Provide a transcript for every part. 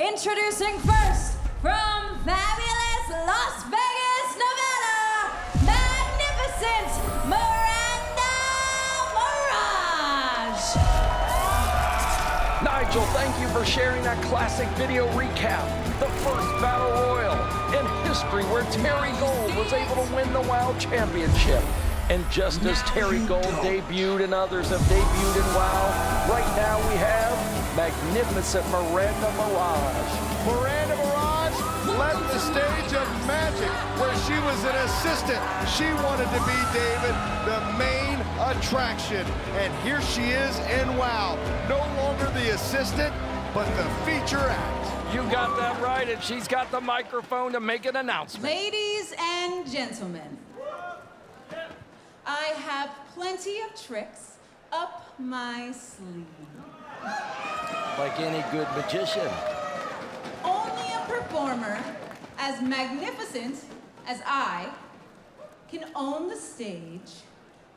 Introducing first, from fabulous Las Vegas, Nevada, magnificent Miranda Mirage. Nigel, thank you for sharing that classic video recap. The first Battle Royal in history where Terry Gold was able to win the WOW Championship. And just as Terry Gold debuted and others have debuted in WOW, right now we have magnificent Miranda Mirage. Miranda Mirage led the stage of Magic, where she was an assistant. She wanted to be, David, the main attraction. And here she is in WOW. No longer the assistant, but the feature act. You got that right, and she's got the microphone to make an announcement. Ladies and gentlemen, I have plenty of tricks up my sleeve. Like any good magician. Only a performer as magnificent as I can own the stage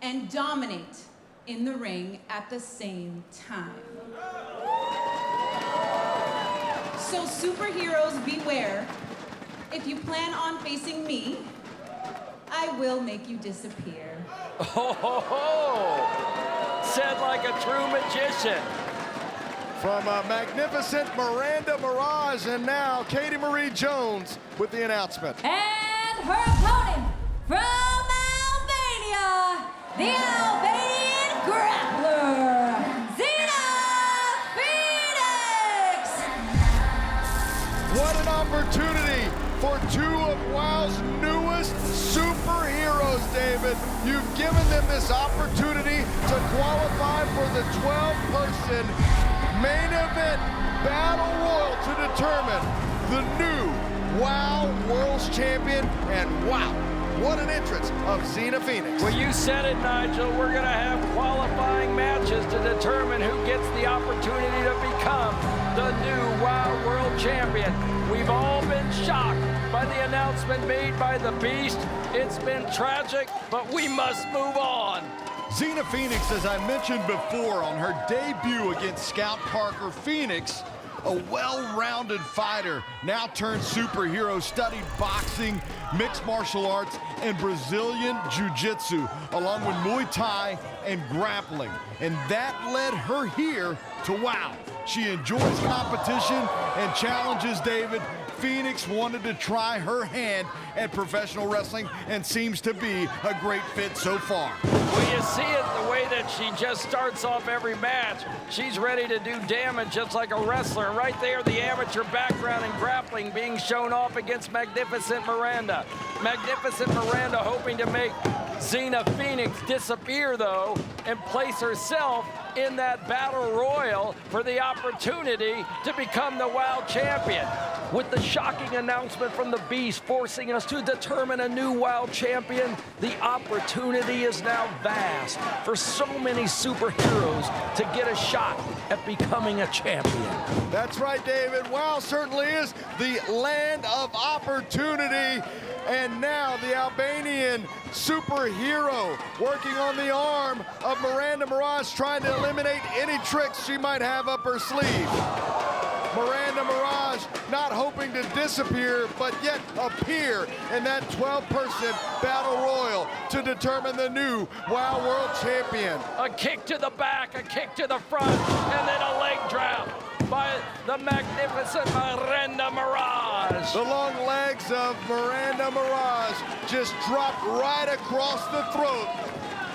and dominate in the ring at the same time. So superheroes beware. If you plan on facing me, I will make you disappear. Ho, ho, ho! Said like a true magician. From a magnificent Miranda Mirage, and now Katie Marie Jones with the announcement. And her opponent from Albania, the Albanian grappler, Xena Phoenix! What an opportunity for two of WOW's newest superheroes, David. You've given them this opportunity to qualify for the 12-person main event battle royal to determine the new WOW World's Champion. And wow, what an entrance of Xena Phoenix. Well, you said it, Nigel. We're going to have qualifying matches to determine who gets the opportunity to become the new WOW World Champion. We've all been shocked by the announcement made by the Beast. It's been tragic, but we must move on. Xena Phoenix, as I mentioned before, on her debut against Scout Parker Phoenix, a well-rounded fighter, now turned superhero, studied boxing, mixed martial arts, and Brazilian Jiu-Jitsu, along with Muay Thai and grappling. And that led her here to WOW. She enjoys competition and challenges, David. Phoenix wanted to try her hand at professional wrestling and seems to be a great fit so far. Well, you see it the way that she just starts off every match. She's ready to do damage just like a wrestler. Right there, the amateur background in grappling being shown off against Magnificent Miranda. Magnificent Miranda hoping to make Xena Phoenix disappear, though, and place herself in that battle royal for the opportunity to become the WOW champion. With the shocking announcement from the Beast forcing us to determine a new WOW champion, the opportunity is now vast for so many superheroes to get a shot at becoming a champion. That's right, David. WOW certainly is the land of opportunity. And now the Albanian superhero working on the arm of Miranda Mirage, trying to eliminate any tricks she might have up her sleeve. Miranda Mirage not hoping to disappear, but yet appear in that 12-person battle royal to determine the new WOW World Champion. A kick to the back, a kick to the front, and then a leg drop by the magnificent Miranda Mirage. The long legs of Miranda Mirage just dropped right across the throat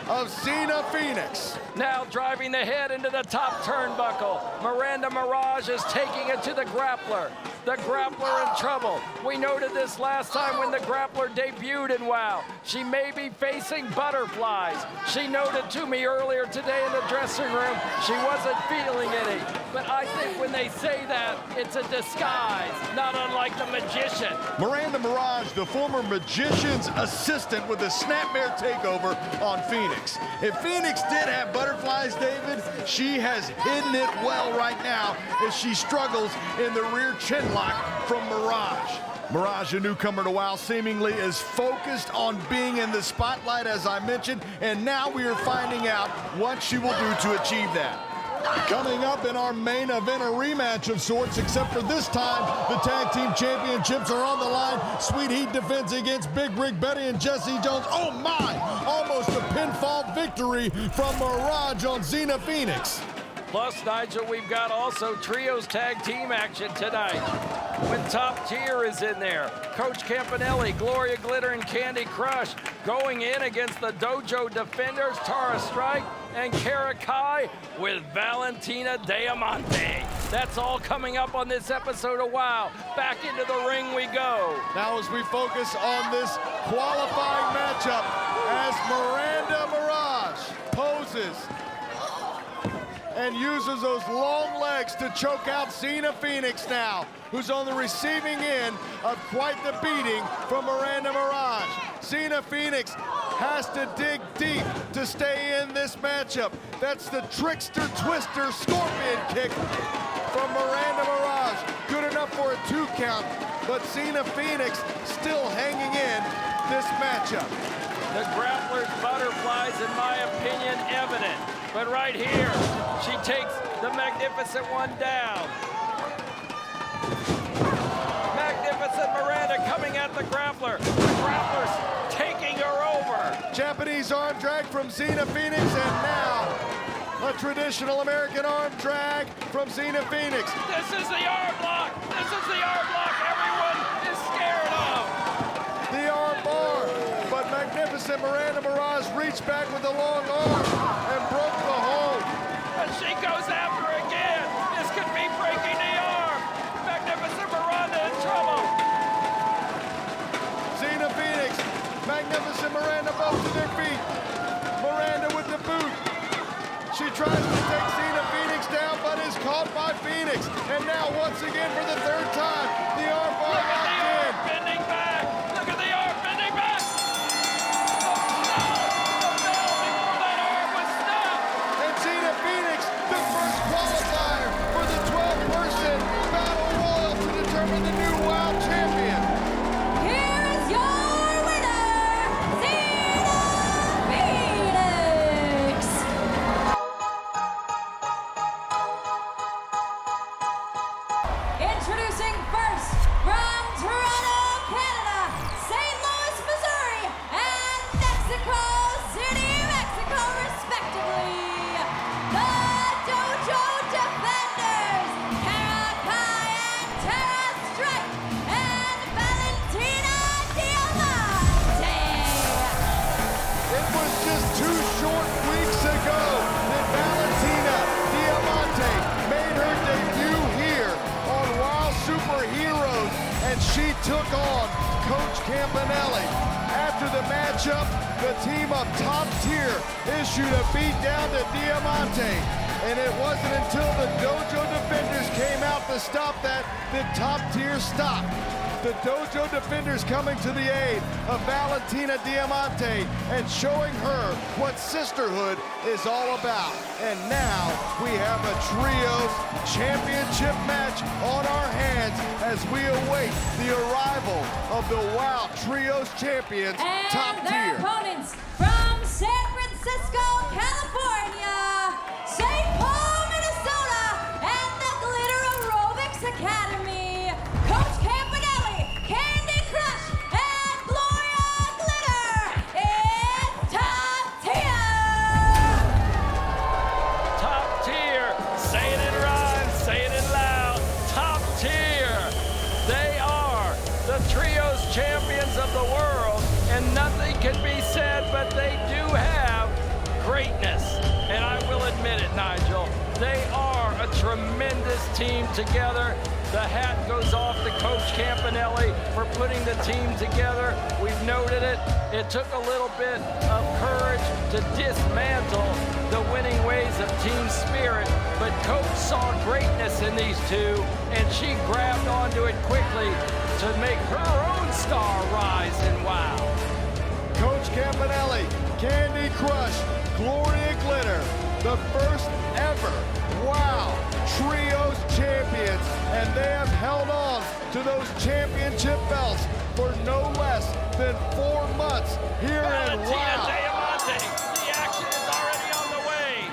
of Xena Phoenix. Now driving the head into the top turnbuckle. Miranda Mirage is taking it to the grappler. The grappler in trouble. We noted this last time when the grappler debuted in WOW. She may be facing butterflies. She noted to me earlier today in the dressing room she wasn't feeling any. But I think when they say that, it's a disguise, not unlike the magician. Miranda Mirage, the former magician's assistant with a snapmare takeover on Phoenix. If Phoenix did have butterflies, David, she has hidden it well right now as she struggles in the rear chin lock from Mirage. Mirage, a newcomer to WOW, seemingly is focused on being in the spotlight, as I mentioned, and now we are finding out what she will do to achieve that. Coming up in our main event, a rematch of sorts, except for this time, the tag team championships are on the line. Sweet Heat defends against Big Rig Betty and Jessie Jones. Oh my! Almost a pinfall victory from Mirage on Xena Phoenix. Plus, Nigel, we've got also trios tag team action tonight. When Top Tier is in there, Coach Campanelli, Gloria Glitter, and Candy Crush going in against the Dojo Defenders, Tara Strike, and Kara Kai with Valentina Diamante. That's all coming up on this episode of WOW. Back into the ring we go. Now as we focus on this qualifying matchup, as Miranda Mirage poses and uses those long legs to choke out Xena Phoenix now, who's on the receiving end of quite the beating from Miranda Mirage. Xena Phoenix has to dig deep to stay in this matchup. That's the trickster, twister, scorpion kick from Miranda Mirage. Good enough for a 2 count, but Xena Phoenix still hanging in this matchup. The grappler's butterflies, in my opinion, evident. But right here, she takes the Magnificent One down. Magnificent Miranda coming at the grappler. The grappler's taking her over. Japanese arm drag from Xena Phoenix, and now a traditional American arm drag from Xena Phoenix. This is the arm lock. This is the arm lock everyone is scared of. The arm bar, but Magnificent Miranda Mirage reached back with a long arm and broke the hold. And she goes after again. This could be breaking the arm. Magnificent Miranda in trouble. Xena Phoenix, Magnificent Miranda both to their feet. Miranda with the boot. She tries to take Xena Phoenix down, but is caught by Phoenix. And now once again for the 3rd time, the arm bar Look at the locked arm in. bending back. Look at the arm bending back. Oh no! Before that arm was snapped. And Xena Phoenix, the first qualifier for the 12-person Battle Royal to determine the new WOW champion. Here is your winner, Xena Phoenix! Introducing first, from Toronto, Canada, St. Louis, Missouri, and Mexico City, Mexico, respectively, the Dojo Defenders, Kara Kai and Tara Strike, and Valentina Diamante. It was just 2 short weeks ago that Valentina Diamante made her debut here on WOW Superheroes, and she took on Coach Campanelli. After the matchup, the team of Top Tier issued a beat down to Diamante, and it wasn't until the Dojo Defenders came out to stop that Top Tier stopped. The Dojo Defenders coming to the aid of Valentina Diamante and showing her what sisterhood is all about. And now we have a trios championship match on our hands as we await the arrival of the WOW Trios champions, And Top their Tier. opponents from San Francisco, California, St. Paul, Minnesota, and the Glitter Aerobics Academy, Coach Campanelli, Candy Crush, and Gloria Glitter. It's Top Tier! Top Tier. Say it in rhyme, say it in loud. Top Tier. They are the trios champions of the world, and nothing can be said, but they do have greatness. And I will admit it, Nigel, they are a tremendous team together. The hat goes off to Coach Campanelli for putting the team together. We've noted it. It took a little bit of courage to dismantle the winning ways of team spirit, but Coach saw greatness in these two, and she grabbed onto it quickly to make her own star rise in WOW. Coach Campanelli, Candy Crush, Gloria Glitter, the first ever WOW Trios champions, and they have held on to those championship belts for no less than 4 months here in Valentina WOW. Diamante, the action is already on the way.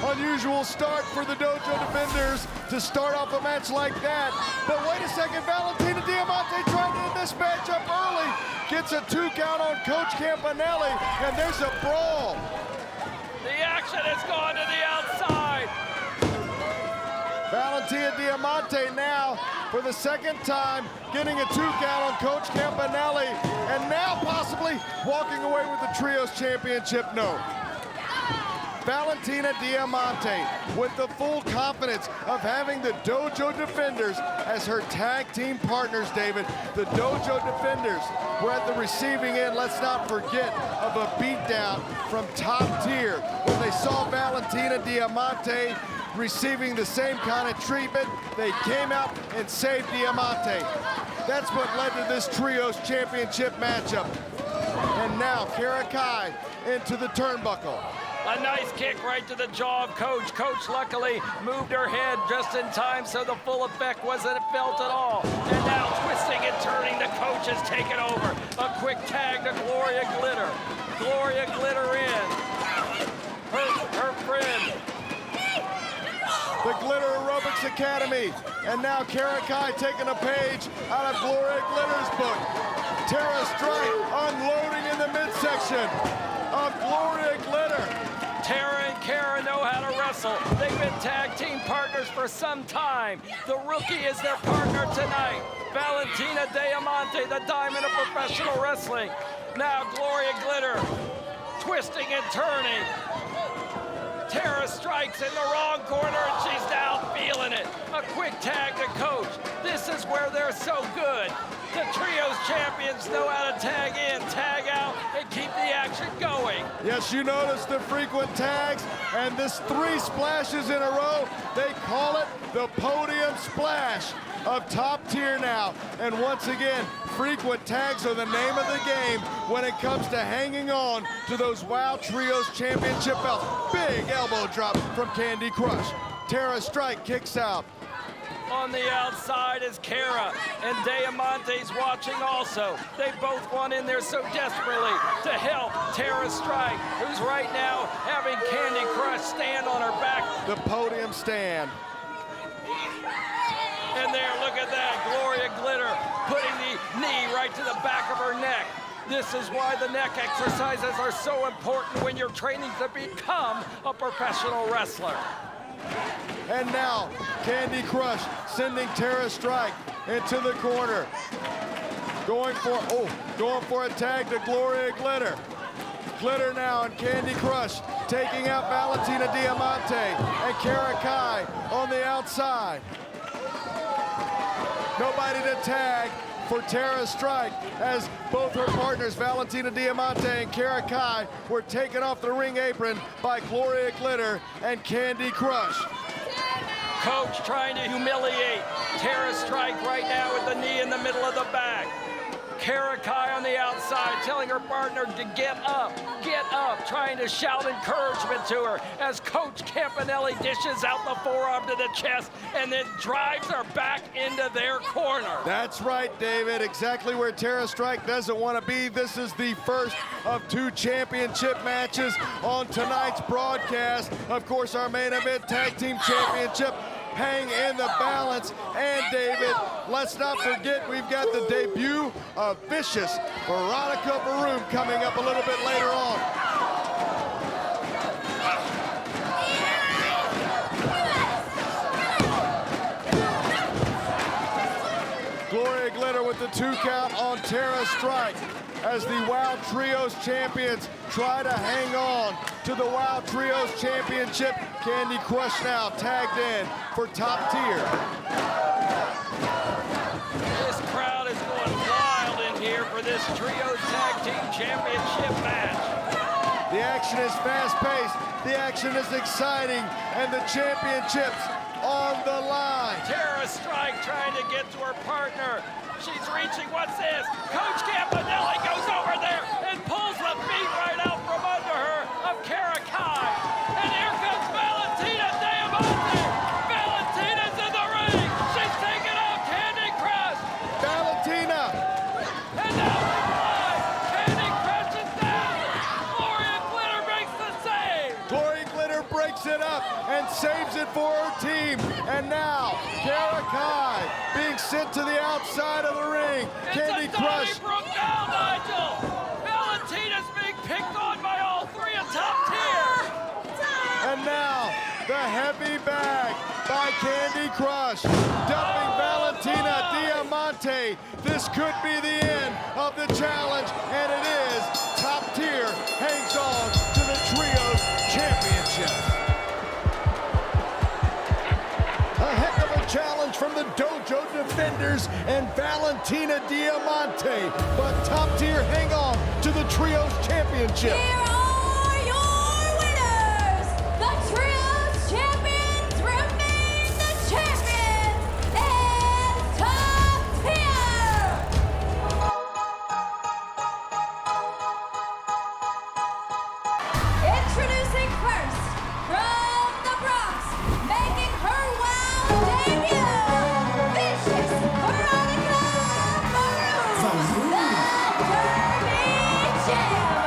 Unusual start for the Dojo Defenders to start off a match like that. But wait a second, Valentina Diamante trying to end this matchup early. Gets a 2 count on Coach Campanelli, and there's a brawl. The action has gone to the outside. Valentina Diamante now, for the second time, getting a 2 count on Coach Campanelli, and now possibly walking away with the Trios Championship. No. Valentina Diamante with the full confidence of having the Dojo Defenders as her tag team partners, David. The Dojo Defenders were at the receiving end, let's not forget, of a beatdown from Top Tier when they saw Valentina Diamante receiving the same kind of treatment. They came out and saved Diamante. That's what led to this Trios Championship matchup. And now Kara Kai into the turnbuckle. A nice kick right to the jaw of Coach. Coach luckily moved her head just in time so the full effect wasn't felt at all. And now twisting and turning, the Coach has taken over. A quick tag to Gloria Glitter. Gloria Glitter in. Her friend. The Glitter Aerobics Academy. And now Kara Kai taking a page out of Gloria Glitter's book. Tara Strike unloading in the midsection of Gloria Glitter. Tara and Kara know how to wrestle. They've been tag team partners for some time. The rookie is their partner tonight. Valentina Diamante, the diamond of professional wrestling. Now Gloria Glitter, twisting and turning. Tara strikes in the wrong corner, and she's down feeling it. A quick tag to Coach. This is where they're so good. The Trios champions know how to tag in, tag out, and keep the action going. Yes, you notice the frequent tags, and this 3 splashes in a row. They call it the podium splash of Top Tier now. And once again, frequent tags are the name of the game when it comes to hanging on to those WOW Trios Championship belts. Big elbow drop from Candy Crush. Tara Strike kicks out. On the outside is Kara, and Diamante's watching also. They both want in there so desperately to help Tara Strike, who's right now having Candy Crush stand on her back. The podium stand. And there, look at that, Gloria Glitter putting the knee right to the back of her neck. This is why the neck exercises are so important when you're training to become a professional wrestler. And now, Candy Crush sending Tara Strike into the corner. Going for a tag to Gloria Glitter. Glitter now and Candy Crush taking out Valentina Diamante and Kara Kai on the outside. Nobody to tag for Tara Strike as both her partners, Valentina Diamante and Kara Kai, were taken off the ring apron by Gloria Glitter and Candy Crush. Coach trying to humiliate Tara Strike right now with the knee in the middle of the back. Kara Kai on the outside telling her partner to get up, trying to shout encouragement to her as Coach Campanelli dishes out the forearm to the chest and then drives her back into their corner. That's right, David, exactly where Tara Strike doesn't want to be. This is the first of 2 championship matches on tonight's broadcast. Of course, our main event tag team championship hang in the balance. And David, let's not forget we've got the debut of vicious Veronica Varoom coming up a little bit later on. Gloria Glitter with the 2 count on Tara Strike as the WOW Trios champions try to hang on to the WOW Trios Championship. Candy Crush now tagged in for Top Tier. This crowd is going wild in here for this Trios Tag Team Championship match. The action is fast-paced, the action is exciting, and the championship's on the line. Tara Strike trying to get to her partner. She's reaching, what's this? Coach Campanelli goes over there and pulls the feet right out from under her of Kara Kai. And here comes Valentina Diamante. Valentina's in the ring. She's taking out Candy Crush. Valentina. And now she flies. Candy Crush is down. Gloria Glitter makes the save. Gloria Glitter breaks it up. and saves it for her team. And now, Karakai being sent to the outside of the ring. Candy Crush. Broke down, Nigel. Valentina's being picked on by all three of top tier. And now, the heavy bag by Candy Crush, dumping Valentina Diamante. This could be the end of the challenge, and it is. Top tier hangs on to the Trios Championship. A heck of a challenge from the Dojo Defenders and Valentina Diamante, but top tier hang on to the Trios Championship. Here are your winners! The Trios Champions remain the champions and top tier! Introducing first, from the Bronx, making her WOW debut, Vicious Veronica Varoom, the Derby Jammer!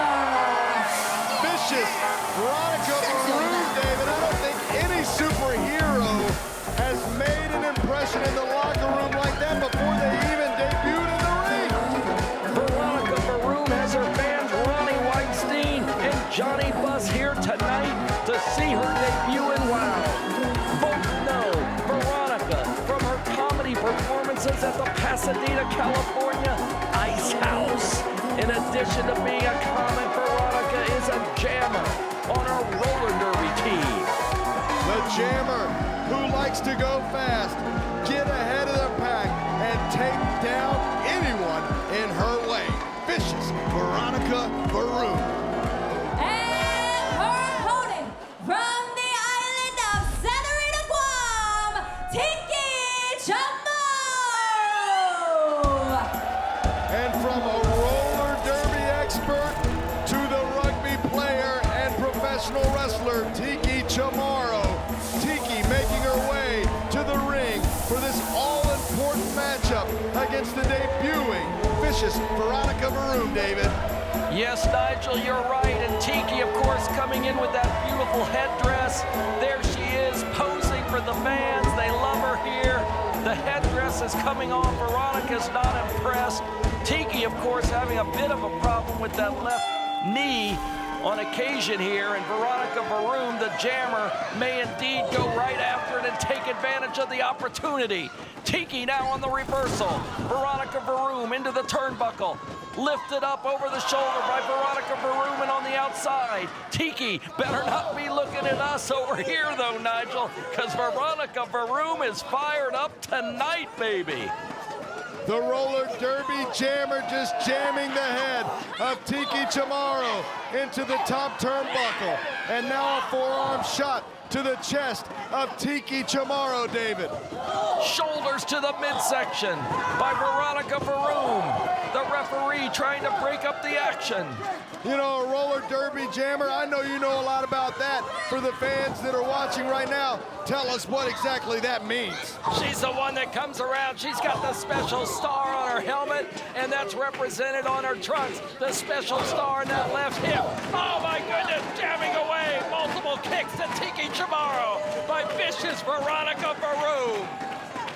Vicious Veronica Varoom, David. I don't think any superhero has made an impression in the locker room like that before they even debuted in the ring. Veronica Varoom has her fans Ronnie Weinstein and Johnny Buss here tonight to see her debut in WOW. Both know Veronica from her comedy performances at the Pasadena, California Ice House. In addition to being a comic, Veronica is a jammer on our roller derby team. The jammer who likes to go fast, get ahead of the pack, and take down anyone in her way. Vicious Veronica Varoom. And her opponent from the island of Senorita Guam, Tiki Chamorro! And from a roller derby expert to the rugby player and professional wrestler, Tiki Chamorro. Tiki making her way to the ring for this all-important matchup against the debuting Vicious Veronica Varoom, David. Yes, Nigel, you're right. And Tiki, of course, coming in with that beautiful headdress. There she is, posing for the fans. They love her here. The headdress is coming off. Veronica's not impressed. Tiki, of course, having a bit of a problem with that left knee on occasion here, and Veronica Varoom, the jammer, may indeed go right after it and take advantage of the opportunity. Tiki now on the reversal. Veronica Varoom into the turnbuckle. Lifted up over the shoulder by Veronica Varoom and on the outside. Tiki better not be looking at us over here though, Nigel, because Veronica Varoom is fired up tonight, baby. The roller derby jammer just jamming the head of Tiki Chamorro into the top turnbuckle. And now a forearm shot to the chest of Tiki Chamorro, David. Shoulders to the midsection by Veronica Varoom. The referee trying to break up the action. You know, a roller derby jammer, I know you know a lot about that. For the fans that are watching right now, tell us what exactly that means. She's the one that comes around. She's got the special star on her helmet, and that's represented on her trunks. The special star in that left hip. Oh my goodness, jamming away. Multiple kicks to Tiki Chamorro by Vicious Veronica Varoom.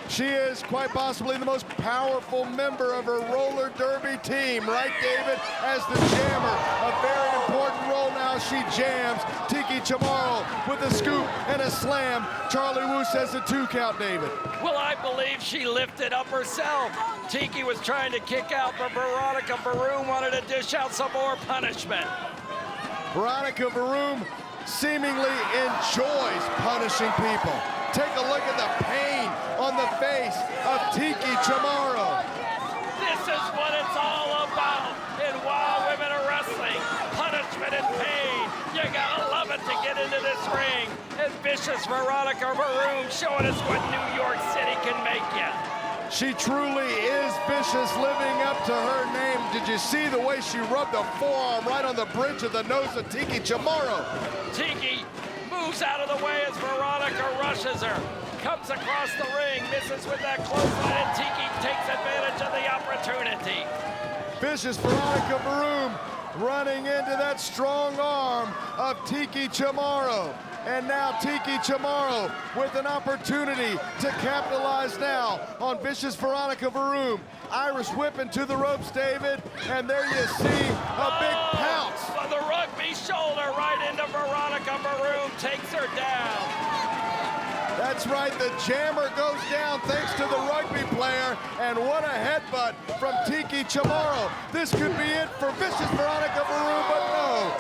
She is quite possibly the most powerful member of her roller derby team, right, David? As the jammer, a very important role now. She jams Tiki Chamorro with a scoop and a slam. Charlie Wu says the 2 count, David. Well, I believe she lifted up herself. Tiki was trying to kick out, but Veronica Varoom wanted to dish out some more punishment. Veronica Varoom seemingly enjoys punishing people. Take a look at the pain on the face of Tiki Chamorro. This is what it's all about in WOW Women of Wrestling. Punishment and pain. You gotta love it to get into this ring. And Vicious Veronica Varoom showing us what New York City can make you. She truly is vicious, living up to her name. Did you see the way she rubbed the forearm right on the bridge of the nose of Tiki Chamorro? Tiki moves out of the way as Veronica rushes her. Comes across the ring, misses with that clothesline, and Tiki takes advantage of the opportunity. Vicious Veronica Varoom running into that strong arm of Tiki Chamorro. And now Tiki Chamorro with an opportunity to capitalize now on vicious Veronica Varoom. Irish whip into the ropes, David, and there you see a big pounce. But the rugby shoulder right into Veronica Varoom takes her down. That's right, the jammer goes down thanks to the rugby player, and what a headbutt from Tiki Chamorro. This could be it for vicious Veronica Varoom, but no.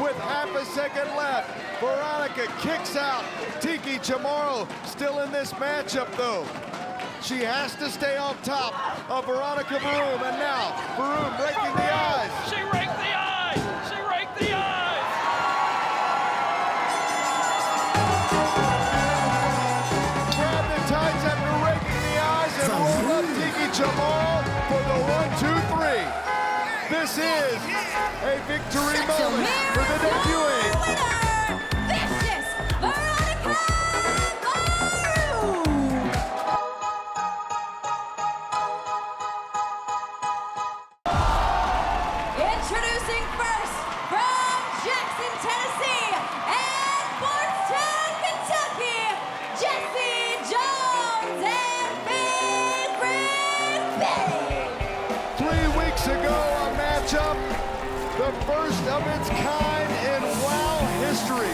With half a second left, Veronica kicks out Tiki Chamorro, still in this matchup though. She has to stay on top of Veronica Varoom, and now Varoom raking the eyes. She raked the eyes! She raked the eyes! Grab the tights after raking the eyes and roll up Tiki Chamorro for the 1, 2, 3. This is a victory moment for the debuting. Vicious Veronica Varoom. Introducing first from Jackson, Tennessee, and Fordstown, Kentucky, Jessie Jones and Big Rig Betty. 3 weeks ago, a matchup, the first of its kind in WOW history.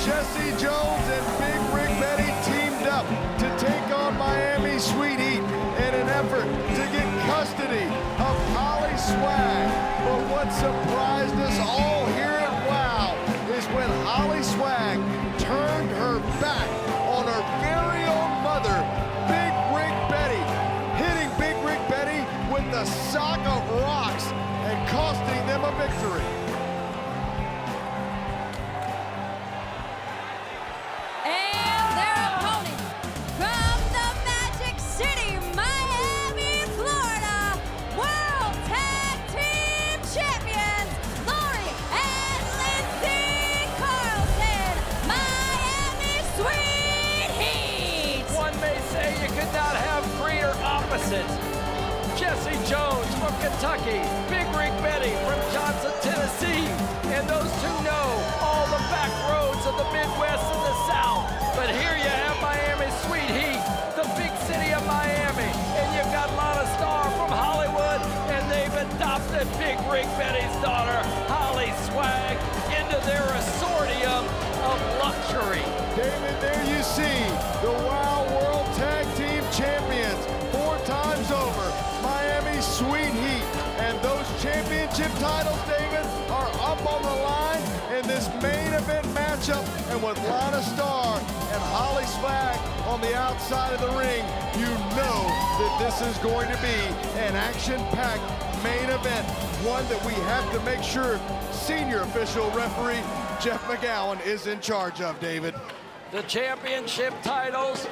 Jessie Jones and Big Rig Betty teamed up to take on Miami Sweet Heat in an effort to get custody of Holly Swag. But what surprised us all here at WOW is when Holly Swag turned her back on her very own mother, Big Rig Betty, hitting Big Rig Betty with the sock of rocks and costing them a victory. And their opponent from the Magic City, Miami, Florida, World Tag Team Champions, Lori and Lindsay Carlson, Miami Sweet Heat. One may say you could not have greater opposites. Jessie Jones from Kentucky, Big Rig Betty from Johnson, Tennessee, and those two know all the back roads of the Midwest and the South. But here you have Miami Sweet Heat, the big city of Miami, and you've got Lana Starr from Hollywood, and they've adopted Big Rig Betty's daughter, Holly Swag, into their consortium of luxury. David, there you see the WOW World Tag Team Champions 4 times over, Miami Sweet Heat. And those championship titles, David, are up on the line in this main event matchup. And with Lana Starr and Holly Swag on the outside of the ring, you know that this is going to be an action-packed main event, one that we have to make sure senior official referee Jeff McGowan is in charge of, David. The championship titles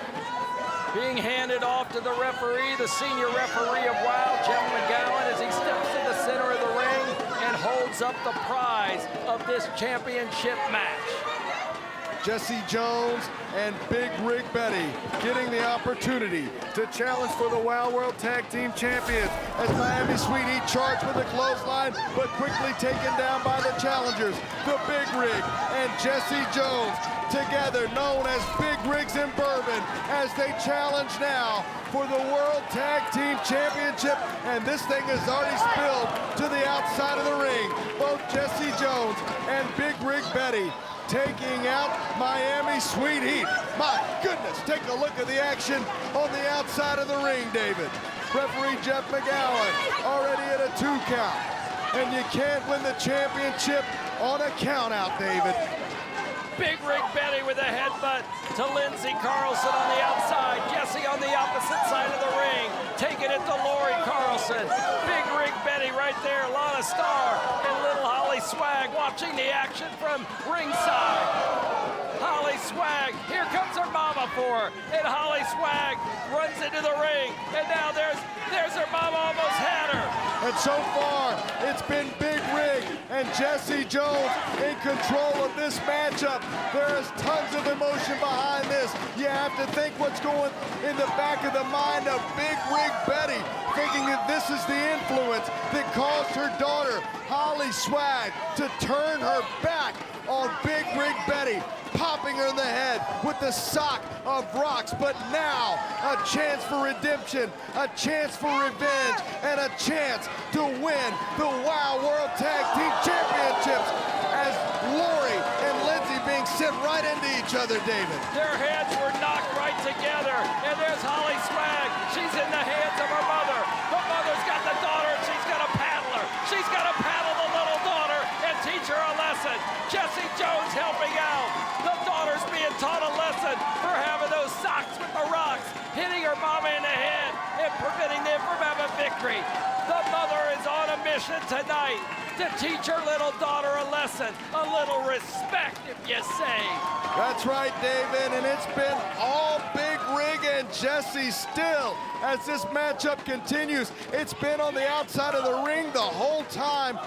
being handed off to the referee, the senior referee of WOW, Jeff McGowan, as he steps to the center of the ring and holds up the prize of this championship match. Jessie Jones and Big Rig Betty getting the opportunity to challenge for the WOW World Tag Team Champions as Miami Sweet Heat charged with a clothesline, but quickly taken down by the challengers, the Big Rig and Jessie Jones, together known as Big Rigs and Bourbon, as they challenge now for the World Tag Team Championship. And this thing has already spilled to the outside of the ring. Both Jessie Jones and Big Rig Betty taking out Miami Sweet Heat. My goodness, take a look at the action on the outside of the ring, David. Referee Jeff McGowan already at a 2 count. And you can't win the championship on a count out, David. Big Rig Betty with a headbutt to Lindsay Carlson on the outside. Jessie on the opposite side of the ring, taking it to Lori Carlson. Big Rig Betty right there, Lana Starr and little Holly Swag watching the action from ringside. Holly Swag, here comes her mama for her, and Holly Swag runs into the ring, and now there's her mama, almost had her. And so far, it's been Big Rig and Jessie Jones in control of this matchup. There is tons of emotion behind this. You have to think what's going in the back of the mind of Big Rig Betty, thinking that this is the influence that caused her daughter, Holly Swag, to turn her back on Big Rig Betty, popping her in the head with the sock of rocks. But now a chance for redemption, a chance for revenge, and a chance to win the WOW World Tag Team Championships as Lori and Lindsay being sent right into each other, David. Their heads were knocked right together, and there's Holly Swag. She's in the hands of her mother. The mother's got the daughter, and she's got to paddle her. She's got to paddle the little daughter and teach her a lesson. Jessie Jones helping out. The daughter's being taught a lesson for having those socks with the rocks, hitting her mama in the head and preventing them from having victory. The mother is on a mission tonight to teach her little daughter a lesson, a little respect, if you say. That's right, David, and it's been all Big Rig and Jessie still as this matchup continues. It's been on the outside of the ring the whole time.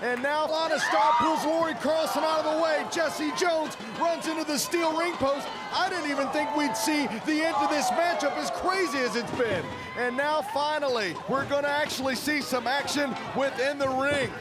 And now Lana Star pulls Lori Carlson out of the way. Jessie Jones runs into the steel ring post. I didn't even think we'd see the end of this matchup, as crazy as it's been. And now finally, we're gonna actually see some action within the ring.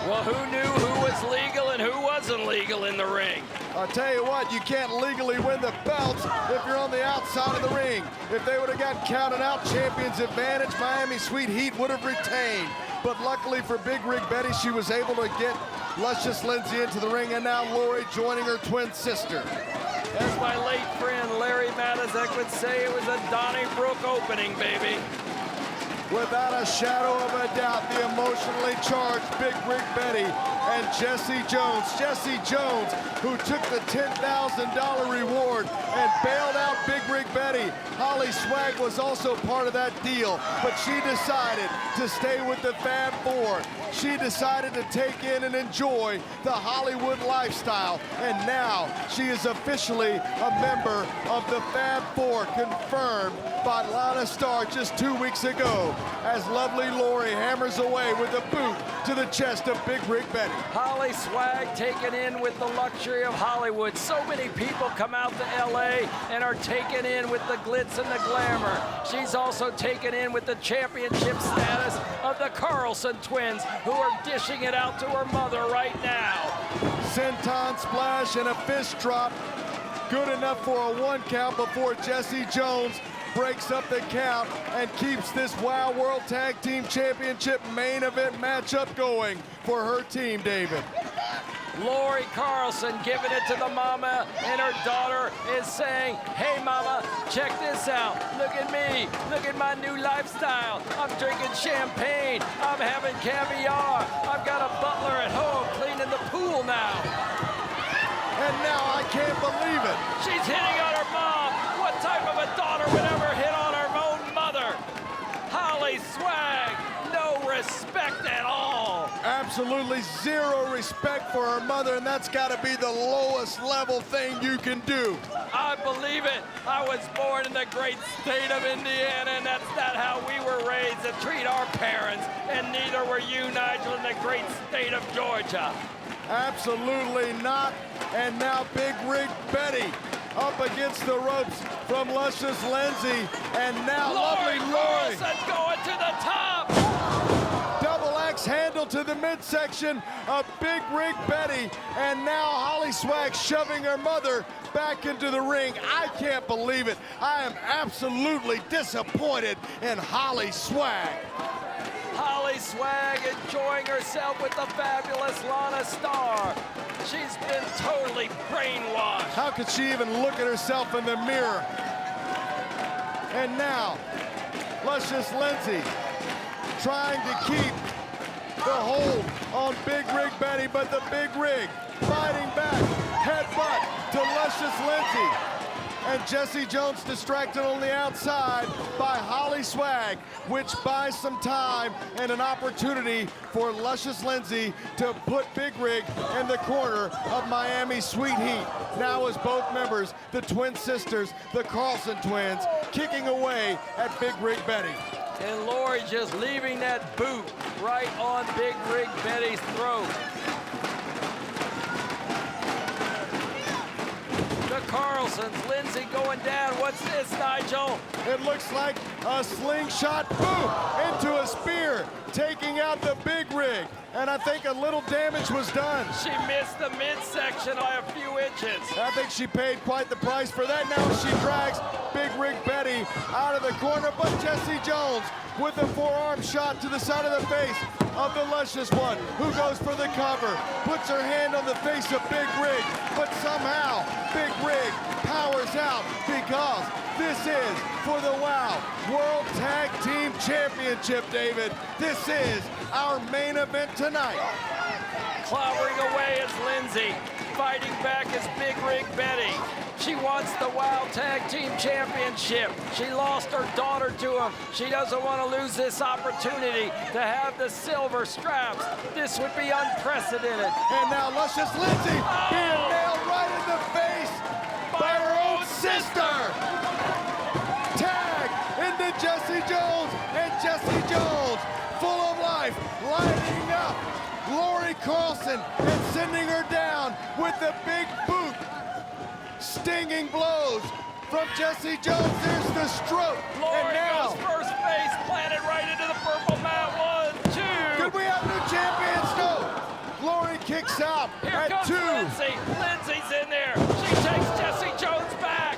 Well, who knew who was legal and who wasn't legal in the ring? I'll tell you what, you can't legally win the belts if you're on the outside of the ring. If they would have got counted out, Champions Advantage, Miami Sweet Heat would have retained. But luckily for Big Rig Betty, she was able to get Luscious Lindsay into the ring, and now Lori joining her twin sister. As my late friend Larry Matizek would say, it was a Donnybrook opening, baby. Without a shadow of a doubt, the emotionally charged Big Rig Betty and Jessie Jones. Jessie Jones, who took the $10,000 reward and bailed out Big Rig Betty. Holly Swag was also part of that deal, but she decided to stay with the Fab Four. She decided to take in and enjoy the Hollywood lifestyle, and now she is officially a member of the Fab Four, confirmed by Lana Star just 2 weeks ago, as lovely Lori hammers away with a boot to the chest of Big Rig Betty. Holly Swag taken in with the luxury of Hollywood. So many people come out to LA and are taken in with the glitz and the glamour. She's also taken in with the championship status of the Carlson twins, who are dishing it out to her mother right now. Senton splash and a fist drop. Good enough for a 1 count before Jessie Jones breaks up the count and keeps this WOW World Tag Team Championship main event matchup going for her team, David. Lori Carlson giving it to the mama, and her daughter is saying, hey mama, check this out. Look at me, look at my new lifestyle. I'm drinking champagne, I'm having caviar. I've got a butler at home cleaning the pool now. And now I can't believe it. She's hitting on her mom. What type of a daughter would ever hit on her own mother? Holly Swag, no respect at all. Absolutely zero respect for her mother, and that's got to be the lowest level thing you can do. I believe it. I was born in the great state of Indiana, and that's not how we were raised to treat our parents, and neither were you, Nigel, in the great state of Georgia. Absolutely not. And now Big Rig Betty up against the ropes from Luscious Lindsay, and now lovely Lori. Carlson's going to the top. Double axe handle to the midsection of Big Rig Betty, and now Holly Swag shoving her mother back into the ring. I can't believe it. I am absolutely disappointed in Holly Swag. Holly Swag enjoying herself with the fabulous Lana Star. She's been totally brainwashed. How could she even look at herself in the mirror? And now, Luscious Lindsay trying to keep the hold on Big Rig Betty, but the Big Rig fighting back, headbutt to Luscious Lindsay. And Jessie Jones distracted on the outside by Holly Swag, which buys some time and an opportunity for Luscious Lindsay to put Big Rig in the corner of Miami Sweet Heat. Now as both members, the twin sisters, the Carlson twins, kicking away at Big Rig Betty. And Lori just leaving that boot right on Big Rig Betty's throat. The Carlson Carlson's. Lindsay going down. What's this, Nigel? It looks like a slingshot, boom, into a spear, taking out the big rig. And I think a little damage was done. She missed the midsection by a few inches. I think she paid quite the price for that. Now she drags Big Rig Betty out of the corner, but Jessie Jones with a forearm shot to the side of the face of the Luscious One, who goes for the cover, puts her hand on the face of Big Rig, but somehow Big Rig powers out because this is for the WOW World Tag Team Championship, David. This is our main event tonight. Clobbering away is Lindsay. Fighting back is Big Rig Betty. She wants the WOW Tag Team Championship. She lost her daughter to him. She doesn't want to lose this opportunity to have the silver straps. This would be unprecedented. And now Luscious Lindsay being nailed right in the face by her own sister. Tag into Jessie Jones, and Jessie Jones, full of life, lining up Lori Carlson and sending her down with the big boot. Stinging blows from Jessie Jones. There's the stroke. Lori and now, goes first base, planted right into the purple mat. 1, 2. could we have new champions? No. Lori kicks out Here at comes 2. Lindsay. Lindsay's in there. She takes Jessie Jones back.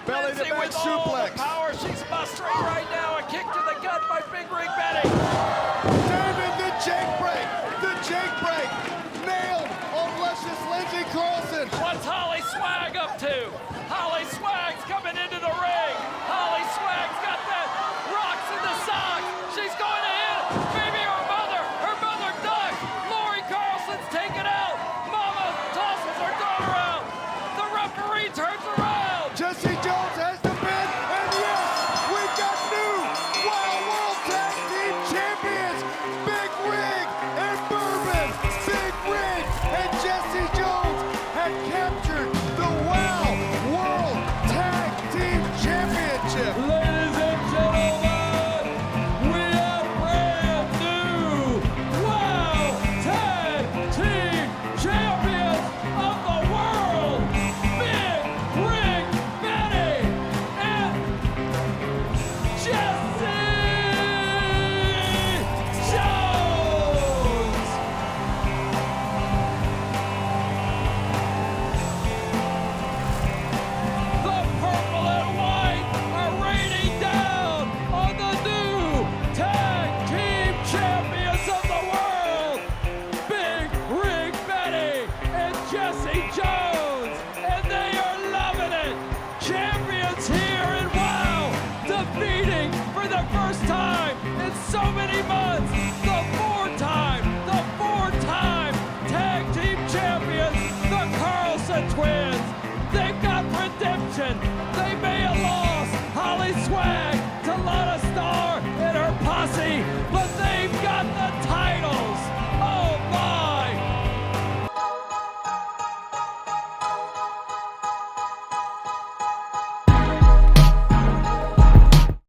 Belly to Lindsay back with all suplex. the power she's mustering right now. A kick to the gut by Big Rig Betty. David, the Jake break. The Jake break. Nailed on Luscious Lindsay Carlson. What's Holly Swag up to? Holly Swag's coming into the ring. Holly Swag's got the rocks in the socks. She's going to hit maybe her mother. Her mother ducks. Lori Carlson's taken out. Mama tosses her daughter out. The referee turns around. Jessie Jones has the pin, and yes, we've got new WOW World Tag Team Champions. Big Rig and Bourbon. Big Rig and Jessie Jones have captured the WOW World Tag Team Championship. Ladies and gentlemen, we have brand new WOW Tag Team Champions of the world, Big Rig Betty and Jessie Jones. The purple and white are raining down on the new Tag Team Champions of the world, Big Rig Betty and Jessie Jones, and they are loving it. Champions here in WOW, defeating for the first time in so many months the four-time Tag Team Champions, the Carlson Twins. They've got redemption